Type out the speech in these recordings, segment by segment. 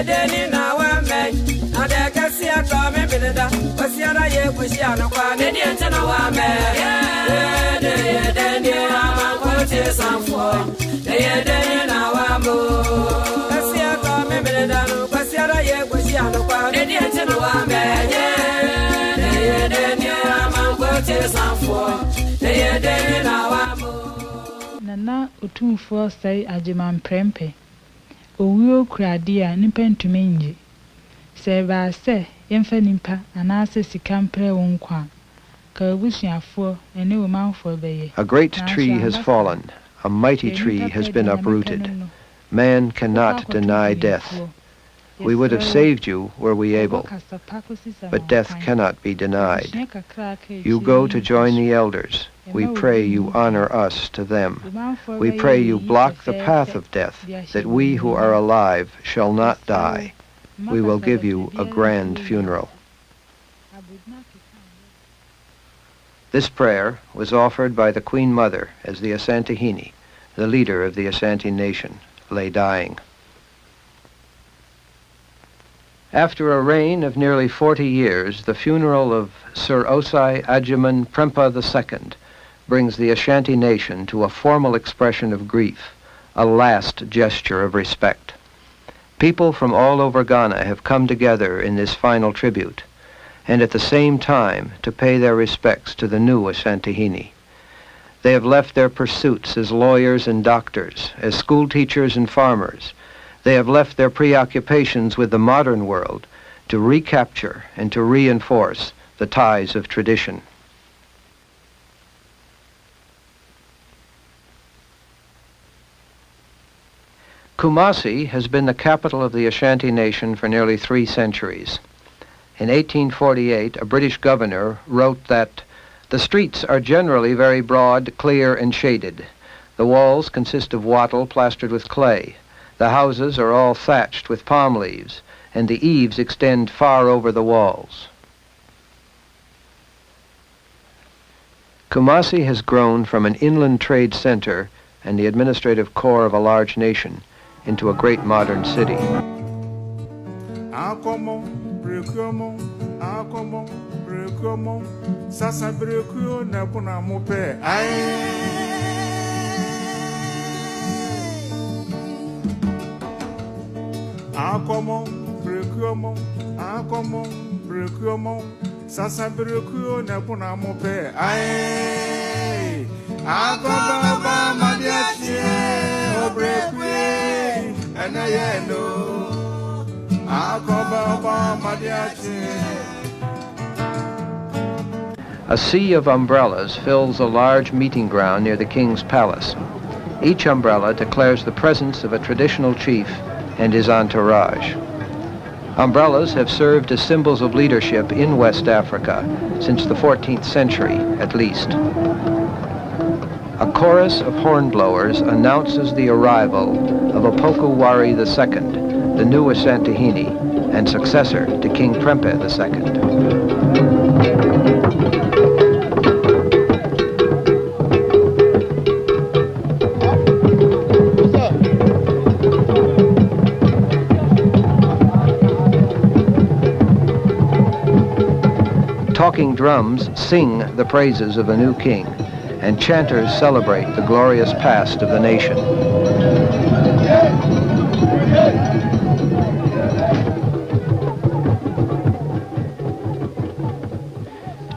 deni na wa me ada kasi atwa me beleda osiara ye kushia no kwa ne die ntana wa me ye deni ama kote sanfo ye deni na wa mo kasi atwa me beleda no osiara ye kushia no kwa ne die ntana wa me ye deni ama kote sanfo ye deni na wa mo Nana Otumfuo Osei Agyeman Prempeh Owuo kradia nipa ntumi nje seba se yemfa nipa anase sikampre wonkwa ka abusuafo ene wo manfo beye. A great tree has fallen, a mighty tree has been uprooted. Man cannot deny death. We would have saved you were we able, but death cannot be denied. You go to join the elders. We pray you honor us to them. We pray you block the path of death, that we who are alive shall not die. We will give you a grand funeral. This prayer was offered by the Queen Mother as the Asantehene, the leader of the Asante nation, lay dying. After a reign of nearly 40 years, the funeral of Sir Osei Agyeman Prempeh II brings the Asante nation to a formal expression of grief, a last gesture of respect. People from all over Ghana have come together in this final tribute, and at the same time to pay their respects to the new Asantehene. They have left their pursuits as lawyers and doctors, as school teachers and farmers. They have left their preoccupations with the modern world to recapture and to reinforce the ties of tradition. Kumasi has been the capital of the Asante nation for nearly 3 centuries. In 1848, a British governor wrote that the streets are generally very broad, clear, and shaded. The walls consist of wattle plastered with clay. The houses are all thatched with palm leaves, and the eaves extend far over the walls. Kumasi has grown from an inland trade center and the administrative core of a large nation into a great modern city. A sea of umbrellas fills a large meeting ground near the king's palace. Each umbrella declares the presence of a traditional chief and his entourage. Umbrellas have served as symbols of leadership in West Africa since the 14th century, at least. A chorus of hornblowers announces the arrival of Opoku Ware II, the new Asantehene and successor to King Prempeh II. Talking drums sing the praises of the new king, and chanters celebrate the glorious past of the nation.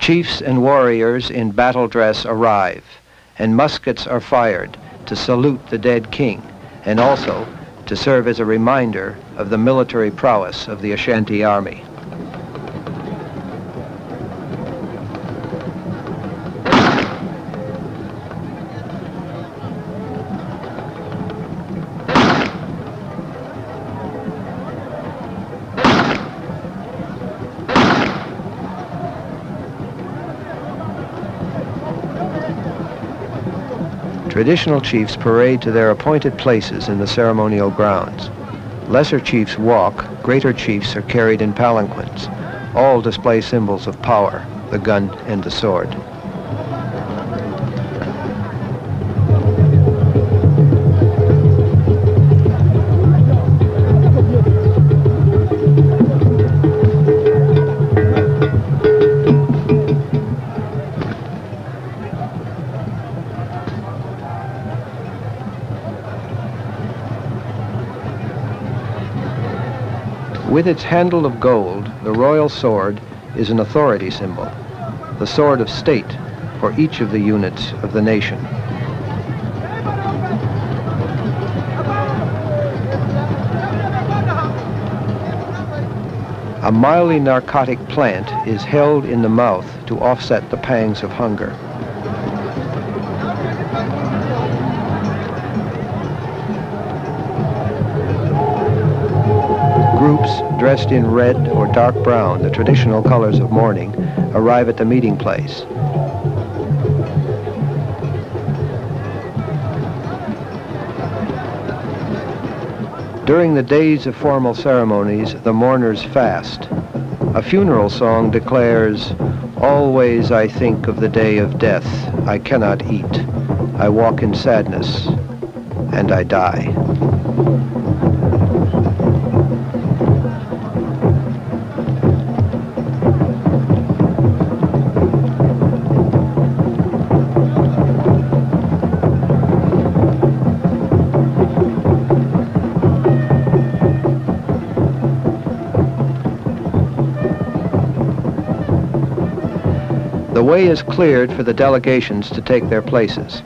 Chiefs and warriors in battle dress arrive, and muskets are fired to salute the dead king, and also to serve as a reminder of the military prowess of the Ashanti army. Traditional chiefs parade to their appointed places in the ceremonial grounds. Lesser chiefs walk, greater chiefs are carried in palanquins. All display symbols of power, the gun and the sword. With its handle of gold, the royal sword is an authority symbol, the sword of state for each of the units of the nation. A mildly narcotic plant is held in the mouth to offset the pangs of hunger. Groups dressed in red or dark brown, the traditional colors of mourning, arrive at the meeting place. During the days of formal ceremonies, the mourners fast. A funeral song declares, "Always I think of the day of death. I cannot eat. I walk in sadness, and I die." The way is cleared for the delegations to take their places.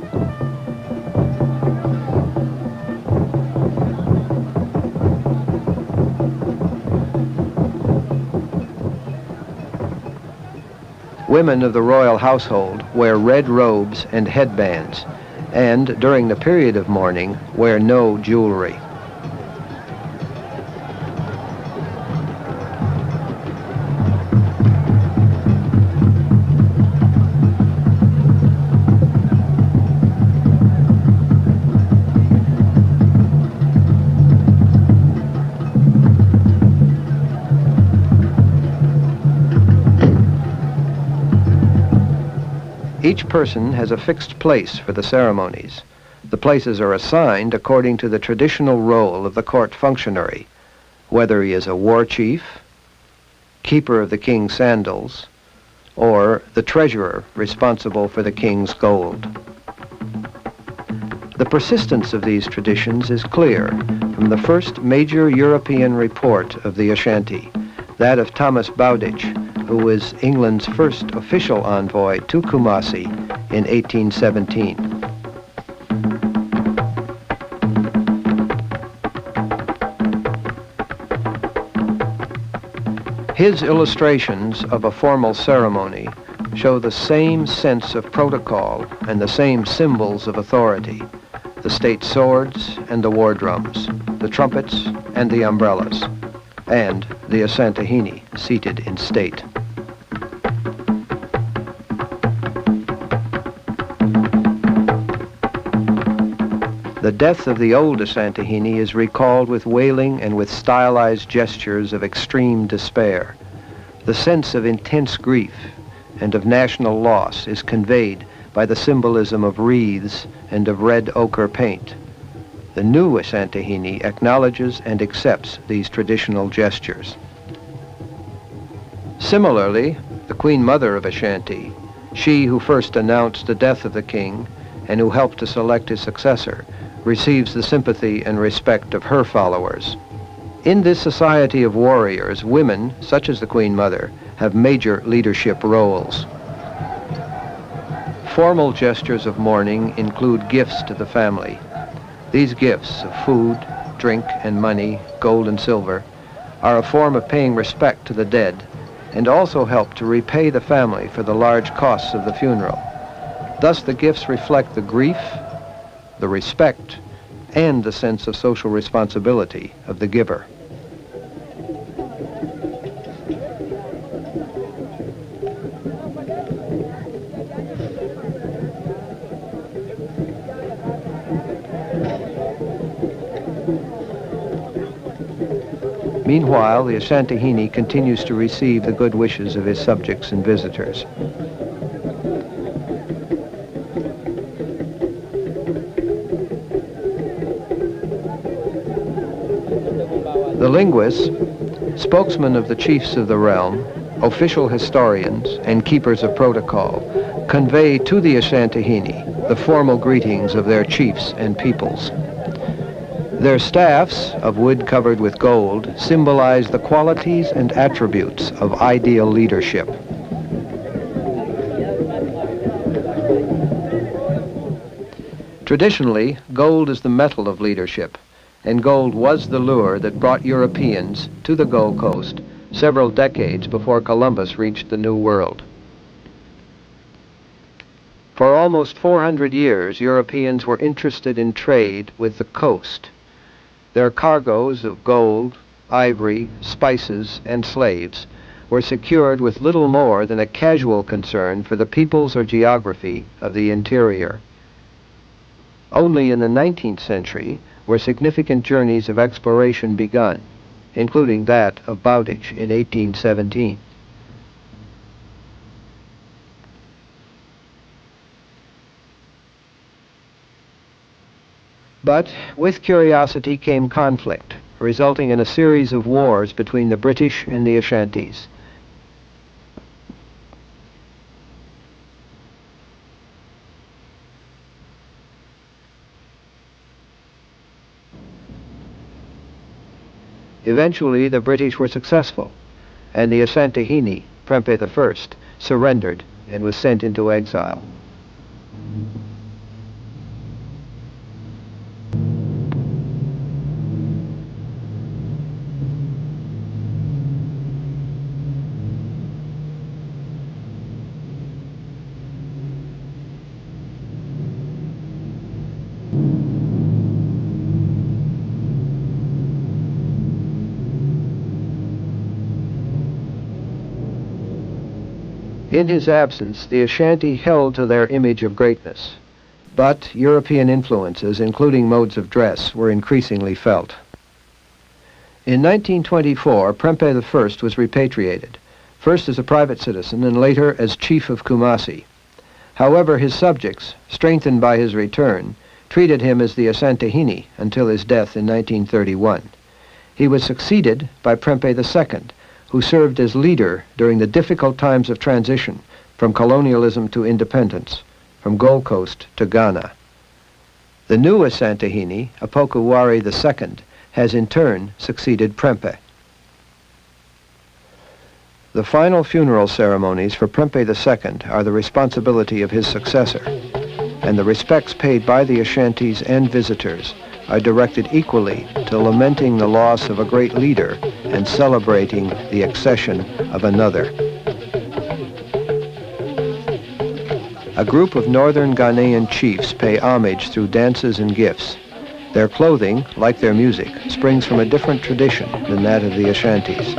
Women of the royal household wear red robes and headbands, and during the period of mourning, wear no jewelry. Each person has a fixed place for the ceremonies. The places are assigned according to the traditional role of the court functionary, whether he is a war chief, keeper of the king's sandals, or the treasurer responsible for the king's gold. The persistence of these traditions is clear from the first major European report of the Ashanti, that of Thomas Bowditch, who was England's first official envoy to Kumasi in 1817. His illustrations of a formal ceremony show the same sense of protocol and the same symbols of authority, the state swords and the war drums, the trumpets and the umbrellas, and the Asantehene seated in state. The death of the old Asantehene is recalled with wailing and with stylized gestures of extreme despair. The sense of intense grief and of national loss is conveyed by the symbolism of wreaths and of red ochre paint. The new Asantehene acknowledges and accepts these traditional gestures. Similarly, the Queen Mother of Ashanti, she who first announced the death of the king and who helped to select his successor, receives the sympathy and respect of her followers. In this society of warriors, women, such as the Queen Mother, have major leadership roles. Formal gestures of mourning include gifts to the family. These gifts of food, drink, and money, gold and silver, are a form of paying respect to the dead and also help to repay the family for the large costs of the funeral. Thus, the gifts reflect the grief, the respect, and the sense of social responsibility of the giver. Meanwhile, the Asantehene continues to receive the good wishes of his subjects and visitors. The linguists, spokesmen of the chiefs of the realm, official historians, and keepers of protocol, convey to the Asantehene the formal greetings of their chiefs and peoples. Their staffs, of wood covered with gold, symbolize the qualities and attributes of ideal leadership. Traditionally, gold is the metal of leadership, and gold was the lure that brought Europeans to the Gold Coast several decades before Columbus reached the New World. For almost 400 years, Europeans were interested in trade with the coast. Their cargoes of gold, ivory, spices, and slaves were secured with little more than a casual concern for the peoples or geography of the interior. Only in the 19th century were significant journeys of exploration begun, including that of Bowditch in 1817. But with curiosity came conflict, resulting in a series of wars between the British and the Ashantis. Eventually, the British were successful, and the Asantehene Prempeh I surrendered and was sent into exile. In his absence, the Ashanti held to their image of greatness, but European influences, including modes of dress, were increasingly felt. In 1924, Prempeh I was repatriated, first as a private citizen and later as chief of Kumasi. However, his subjects, strengthened by his return, treated him as the Asantehene until his death in 1931. He was succeeded by Prempeh II, who served as leader during the difficult times of transition from colonialism to independence, from Gold Coast to Ghana. The new Asantehene, Opoku Ware II, has in turn succeeded Prempeh. The final funeral ceremonies for Prempeh II are the responsibility of his successor, and the respects paid by the Ashantis and visitors are directed equally to lamenting the loss of a great leader and celebrating the accession of another. A group of northern Ghanaian chiefs pay homage through dances and gifts. Their clothing, like their music, springs from a different tradition than that of the Ashantis.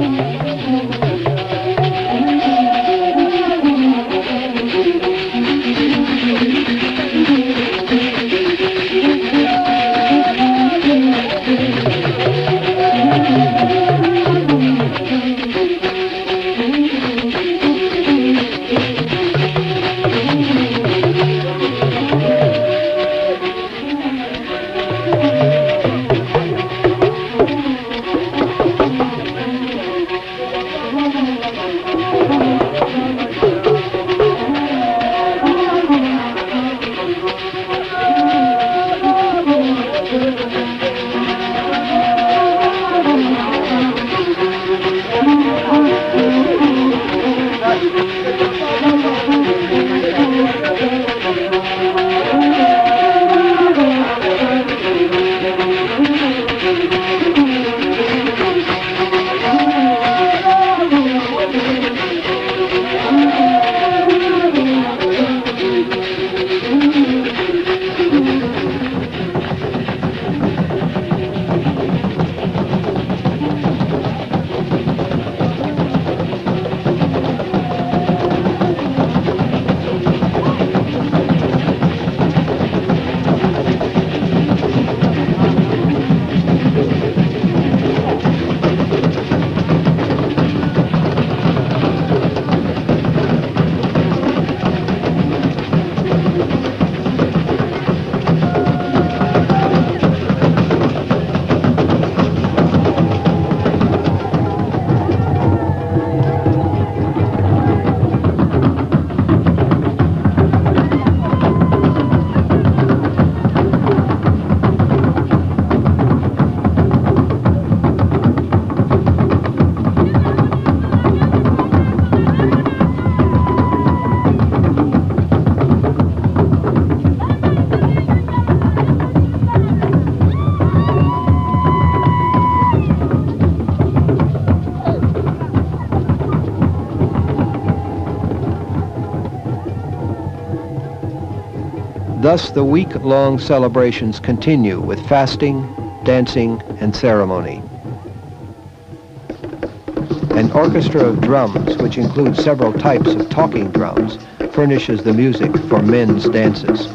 Thus, the week-long celebrations continue with fasting, dancing, and ceremony. An orchestra of drums, which includes several types of talking drums, furnishes the music for men's dances.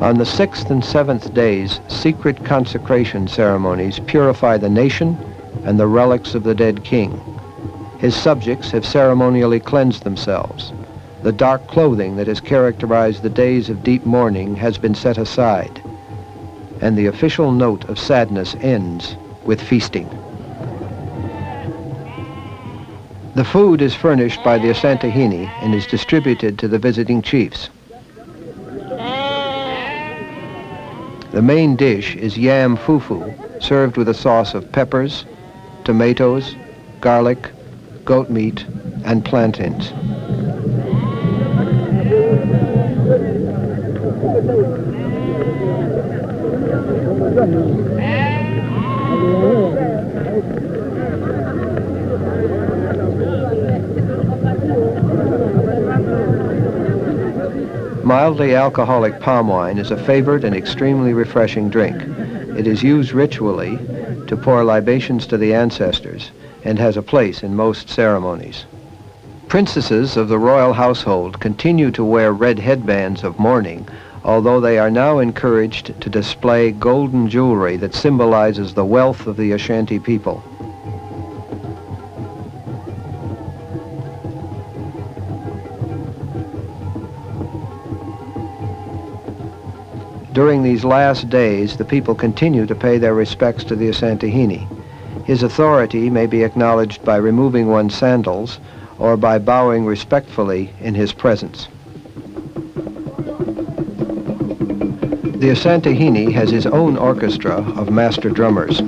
On the 6th and 7th days, secret consecration ceremonies purify the nation and the relics of the dead king. His subjects have ceremonially cleansed themselves. The dark clothing that has characterized the days of deep mourning has been set aside, and the official note of sadness ends with feasting. The food is furnished by the Asantehene and is distributed to the visiting chiefs. The main dish is yam fufu, served with a sauce of peppers, tomatoes, garlic, goat meat, and plantains. Mildly alcoholic palm wine is a favorite and extremely refreshing drink. It is used ritually to pour libations to the ancestors and has a place in most ceremonies. Princesses of the royal household continue to wear red headbands of mourning, although they are now encouraged to display golden jewelry that symbolizes the wealth of the Ashanti people. During these last days, the people continue to pay their respects to the Asantehene. His authority may be acknowledged by removing one's sandals or by bowing respectfully in his presence. The Asantehene has his own orchestra of master drummers.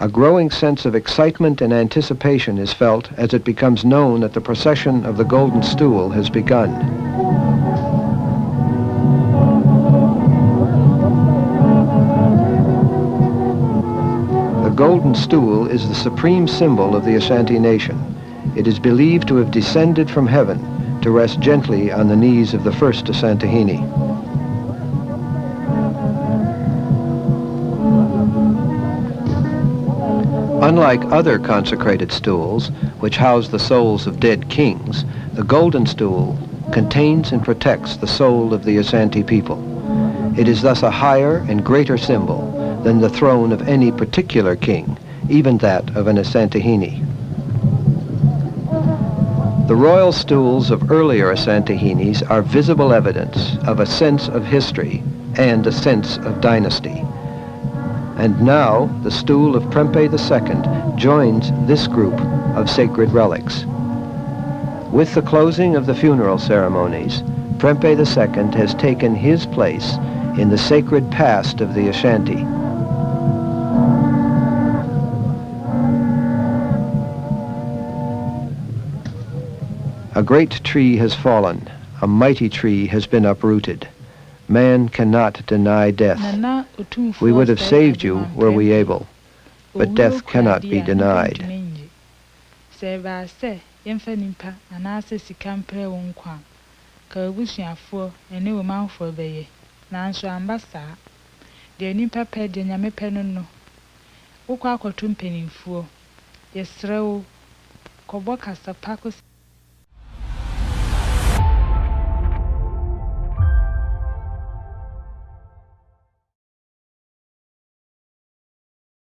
A growing sense of excitement and anticipation is felt as it becomes known that the procession of the Golden Stool has begun. The Golden Stool is the supreme symbol of the Asante nation. It is believed to have descended from heaven to rest gently on the knees of the first Asantehene. Unlike other consecrated stools, which house the souls of dead kings, the Golden Stool contains and protects the soul of the Asante people. It is thus a higher and greater symbol than the throne of any particular king, even that of an Asantehene. The royal stools of earlier Asantehenes are visible evidence of a sense of history and a sense of dynasty. And now the stool of Prempeh II joins this group of sacred relics. With the closing of the funeral ceremonies, Prempeh II has taken his place in the sacred past of the Asante. A great tree has fallen, a mighty tree has been uprooted. Man cannot deny death. We would have saved you were we able, but death cannot be denied.